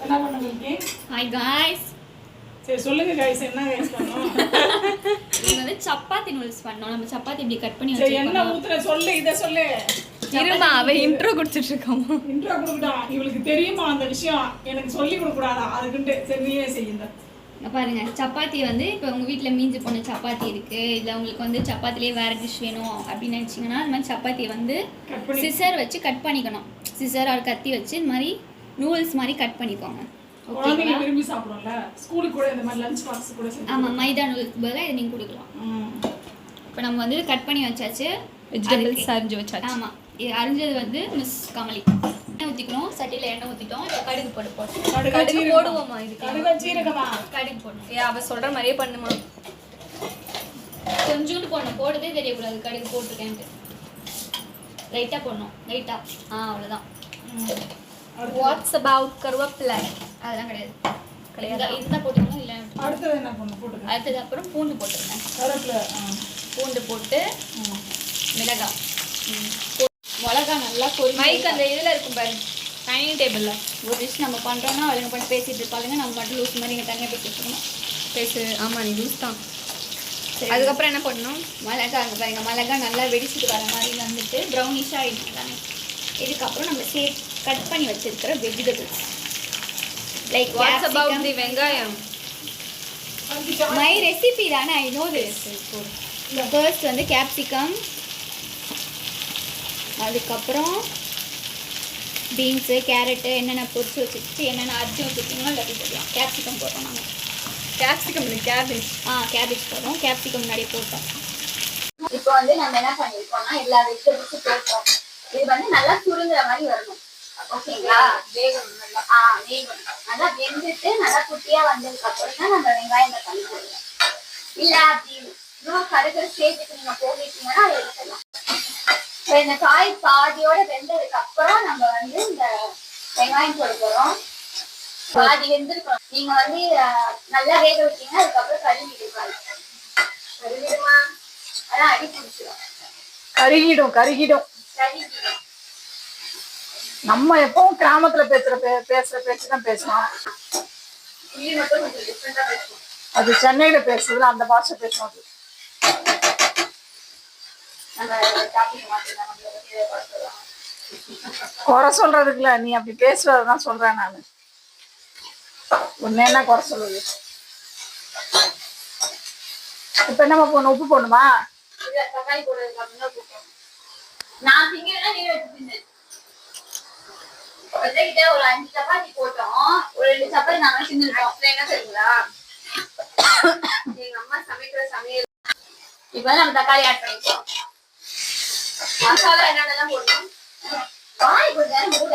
என்ன பண்ணுவீங்க? Hi guys. சரி சொல்லுங்க गाइस, என்ன गाइस பண்ணோம்? இது வந்து சப்பாத்தி நூல்ஸ் பண்ணோம். நம்ம சப்பாத்தி இப்படி கட் பண்ணி சரி என்ன ஊத்துற சொல்லு, இத சொல்லு. இருமா, அவ இன்ட்ரோ கொடுத்துட்டு இருக்காமா. இன்ட்ரோ கொடுக்கடா. இவளுக்கு தெரியுமா அந்த விஷயம்? எனக்கு சொல்லி கொடுக்க கூடாதா? அதுக்குன்னு சரி நீயே செய்யுங்க. பாருங்க, சப்பாத்தி வந்து இப்போ உங்கள் வீட்டில் மீஞ்சு போன சப்பாத்தி இருக்குது, இல்லை உங்களுக்கு வந்து சப்பாத்திலே வேறு டிஷ் வேணும் அப்படின்னு நினச்சிங்கன்னா இந்த மாதிரி சப்பாத்தியை வந்து சிசர் வச்சு கட் பண்ணிக்கணும். சிசர் ஒரு கத்தி வச்சு இந்த மாதிரி நூல்ஸ் மாதிரி கட் பண்ணிக்கோங்க. குழந்தைங்க விரும்பி சாப்பிடும்ல, ஸ்கூலுக்கு கூட இந்த மாதிரி லஞ்ச் பாக்ஸ் கூட செஞ்சு. ஆமாம், மைதா நூல்ஸ் பதிலாக இதை நீங்கள் கொடுக்கலாம். இப்போ நம்ம வந்து கட் பண்ணி வச்சாச்சு, வெஜிடபிள்ஸ் அரிஞ்சு வச்சாச்சு. ஆமாம், இது அரிஞ்சது வந்து மிஸ் கமலி. எண்ணெய் ஊற்றிக்கணும், சட்டியில் எண்ணெய் ஊற்றிட்டோம். கடுகு போட்டு கடுகு போடுவோமா? இது கடுகு சீரகமா? கடுகு போடணும். அவள் சொல்கிற மாதிரியே பண்ணுமா? கொஞ்சோண்டு போடணும், போடுறதே தெரியக்கூடாது கடுகு போட்டுருக்கேன்ட்டு. லைட்டாக போடணும், லைட்டாக. அவ்வளோதான். வாட்ஸ் அபவுட் கருவேப்பிலை? அதெல்லாம் கிடையாது. இதுதான் போட்டுக்கணும். இல்லை அடுத்தது என்ன பண்ணணும்? போட்டுக்கணும். அடுத்தது அப்புறம் பூண்டு போட்டுருங்க. கருவேப்பிலை, பூண்டு போட்டு மிளகாய், மிளகா நல்லா மைக் அந்த இதில் இருக்கும் பாரு, டைனிங் டேபிளில் ஒரு டிஷ் நம்ம பண்ணுறோன்னா அவங்க பண்ணி பேசிகிட்டு இருப்பாளுங்க. நம்ம மட்டும் லூஸ் மாதிரி இங்கே தனியாக பேசிட்டு இருக்கணும். பேசு. ஆமாம், நீ லூஸ் தான். சரி, அதுக்கப்புறம் என்ன பண்ணணும்? மிளகா அங்கே பாருங்க, மிளகா நல்லா வெடிச்சிட்டு வர மாதிரி வந்துட்டு ப்ரௌனிஷாக ஆகிடும் தானே. இதுக்கப்புறம் நம்ம கட் பண்ணி வச்சிருக்கிற vegetables like what's about the வெங்காயம். மை ரெசிபி தானே, ஐ நோ திஸ். ஃபர்ஸ்ட் வந்து கேப்சிகம், அதுக்கப்புறம் பீன்ஸு, கேரட்டு என்னென்ன பொரிச்சு வச்சுட்டு என்னென்ன அரிஞ்சு வச்சுருக்கீங்களோ எல்லாத்தையும் போடலாம். கேப்சிகம் போடுறோம் நாங்கள். கேப்சிகம் இல்லை, கேபேஜ். கேபேஜ் போடுறோம். கேப்சிகம் முன்னாடி போட்டோம். இப்போ வந்து நம்ம என்ன பண்ணியிருக்கோம்னா எல்லா வெஜிடபிள்ஸும் போட்டோம். இது வந்து நல்லா சுருங்குற மாதிரி வரணும். ஓகேங்களா? வேகணும் நல்லா. வேகணும். நல்லா வெந்துட்டு நல்லா குட்டியா வந்ததுக்கு அப்புறம் தான் நம்ம வெங்காயம் தக்காளி போடுவோம். இல்லை அப்படி இன்னும் கருகிற ஸ்டேஜுக்கு நீங்க போகிட்டீங்கன்னா அதை எடுத்துடலாம். இந்த காய் பாதியோட வெந்ததுக்கு அப்புறம் நம்ம வந்து இந்த வெங்காயம் போட போறோம். பாதி வெந்திருக்கணும். நீங்க வந்து நல்லா வேக வச்சீங்கன்னா அதுக்கப்புறம் கருகிடுவாங்க. கருகிடுமா? அதான் அடி பிடிச்சிடும். கருகிடும். கருகிடும். நம்ம எப்பவும் கிராமத்துல பேசுற பேச்சு தான் பேசணும். அது சென்னையில பேசுறதுல அந்த பாஷை பேசணும். குறை சொல்றதுக்குல நீ அப்படி பேசுறதுதான் சொல்றேன் நானு. ஒன்னு என்ன குறை சொல்லுது? இப்ப என்னமா போடணும்? உப்பு போடணுமா? தக்காளி போடுறதுக்கு அப்படின்னா உப்பு போடணும். நான் திங்கன்னா நீ வச்சு கிட்ட ஒரு 5 சப்பாத்தி போட்டோம். ஒரு 2 சப்பாத்தி நாங்க தின்னுட்டோம். என்ன தெரியுங்களா, எங்க அம்மா சமைக்கிற சமையல். இப்ப நம்ம தக்காளி ஆட் பண்ணிப்போம். மசாலா என்னென்னலாம் போடணும்? காய் கொஞ்சம் மூட.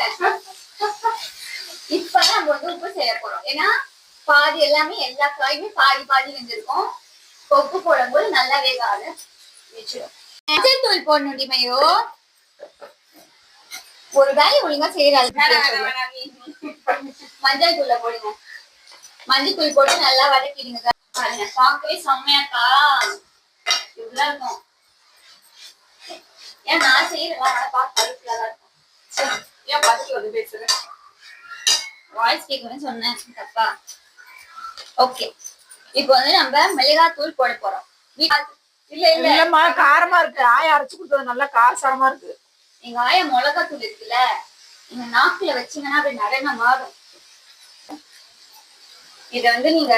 இப்ப நம்ம வந்து உப்பு செய்ய போறோம். ஏன்னா பாதி எல்லாமே எல்லா காயுமே பாதி பாதி வெந்திருக்கும். உப்பு போடும்போது நல்லா வேகாது வச்சிடும். மஞ்சள் தூள் போடணும் டிமையோ. ஒரு வேலை ஒழுங்கா செய்யறாது. மஞ்சள் தூள போடுங்க. மஞ்சள் தூள் போட்டு நல்லா வதக்கிடுங்க. பாருங்க, பார்க்கவே செம்மையாக்கா இப்படிதான் இருக்கும். ஏன் நான் செய்யறேன் பார்க்க இருக்கும். ஏன் பார்த்துட்டு வந்து பேசுறேன்? வாய்ஸ் கேட்கணும்னு சொன்னேன், தப்பா? ஓகே, இப்போ வந்து நம்ம மிளகாத்தூள் போட போறோம். இல்ல இல்லம்மா, காரமா இருக்கு. ஆயா அரைச்சு கொடுத்தது நல்லா காரசாரமா இருக்கு. எங்க ஆயா மிளகாத்தூள் இருக்குல்ல, நீங்க நாக்குல வச்சீங்கன்னா அப்படி நிறைய மாறும். இத வந்து நீங்க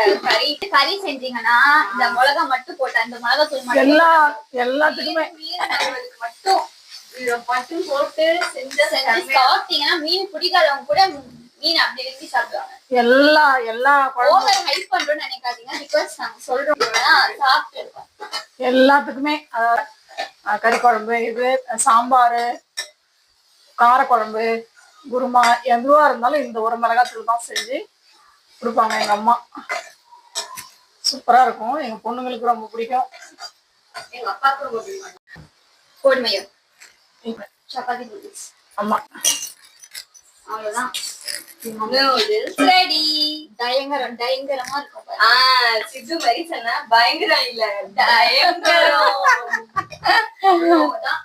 கறி செஞ்சீங்கன்னா இந்த மிளகா மட்டும் போட்ட அந்த மிளகாத்தூள் மட்டும் எல்லாத்துக்குமே மட்டும் இத மட்டும் போட்டு செஞ்சு சாப்பிட்டீங்கன்னா மீன் பிடிக்காதவங்க கூட மீன் அப்படி விரும்பி சாப்பிடுவாங்க. எல்லா ஓவர் ஹைப் பண்றோம்னு நினைக்காதீங்க. பிகாஸ் நாங்க சொல்றோம் சாப்பிட்டு இருக்கோம். எல்லாத்துக்குமே கறி குழம்பு, இது சாம்பார், காரக்குழம்பு, குருமா எதுவா இருந்தாலும் இந்த ஒரு மிளகாத்தூள் தான் செஞ்சு கொடுப்பாங்க எங்க அம்மா. சூப்பரா இருக்கும். எங்க பொண்ணுங்களுக்கு ரொம்ப பிடிக்கும். எங்க அப்பாவுக்கு ரொம்ப பிடிக்கும். கோதுமையோ சப்பாத்தி நூடுல்ஸ். ஆமா, அவ்வளவுதான். ரெடி. பயங்கரமா இருக்கும். சித்து மாதிரி சொன்னா பயங்கரம் இல்ல, பயங்கரம்.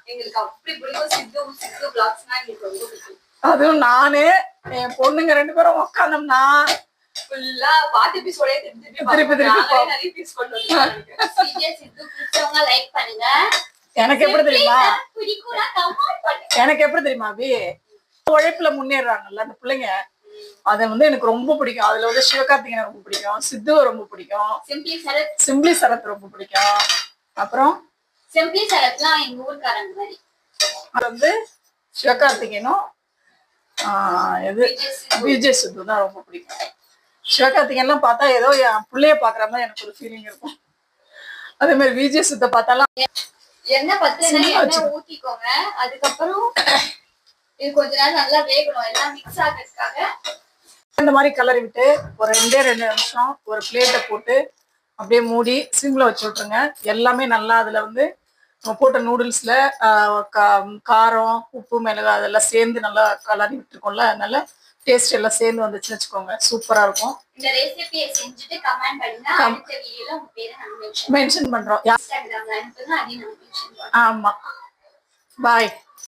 எங்களுக்கு அப்படி பிடிக்கும். சித்து பிளாக்ஸ்னா எங்களுக்கு ரொம்ப பிடிக்கும். அதுவும் நானு என் பொண்ணுங்க 2 பேரும் உட்காந்தோம்னா ஃபுல்லா பாத்து எபிசோடே திருப்பி நாங்களே நிறைய பீஸ் கொண்டு வந்தோம். சீரியஸ் இது பிடிச்சவங்க லைக் பண்ணுங்க. எனக்கு எப்படி தெரியுமா பிடிக்கும்னா கமெண்ட் பண்ணுங்க. எனக்கு எப்படி தெரியுமா அபி, உழைப்புல முன்னேறாங்கல்ல அந்த பிள்ளைங்க, அது வந்து எனக்கு ரொம்ப பிடிக்கும். அதுல வந்து சிவகார்த்திகேயன் ரொம்ப பிடிக்கும், சித்துவை ரொம்ப பிடிக்கும், சிம்பிளி சரத் ரொம்ப பிடிக்கும். அப்புறம் சிம்பிளி சரத்லாம் எங்க ஊர்க்காரங்க மாதிரி. அது வந்து சிவகார்த்திகேயனும் எது விஜய் சித்து தான் ரொம்ப பிடிக்கும். சிவகார்த்திகேயன்லாம் பார்த்தா ஏதோ என் பிள்ளைய பாக்குற மாதிரி எனக்கு ஒரு ஃபீலிங் இருக்கும். அதே மாதிரி விஜய் சித்தை பார்த்தாலும் எண்ணெய் எண்ணெய் ஊத்திக்கோங்க. அதுக்கப்புறம் இது கொஞ்ச நேரம் நல்லா வேகணும், எல்லாம் மிக்ஸ் ஆகிறதுக்காக. இந்த மாதிரி கலரி விட்டு ஒரு 2 நிமிஷம் ஒரு பிளேட்டை போட்டு அப்படியே மூடி சிம்ல வச்சு விட்டுருங்க. எல்லாமே நல்லா அதுல வந்து நம்ம போட்ட நூடுல்ஸ்ல காரம் உப்பு மிளகு அதெல்லாம் சேர்ந்து நல்லா கலரி விட்டுருக்கோம்ல, அதனால டேஸ்ட் எல்லாம் சேர்ந்து வந்துச்சுன்னு வச்சுக்கோங்க, சூப்பரா இருக்கும். இந்த ரெசிபியை செஞ்சுட்டு கமெண்ட் பண்ணுங்க. அடுத்த வீடியோல உங்க பேரை நாங்க மென்ஷன் பண்றோம். இன்ஸ்டாகிராம்ல அனுப்புங்க, அதையும் நாங்க மென்ஷன் பண்றோம். ஆமா, பாய்.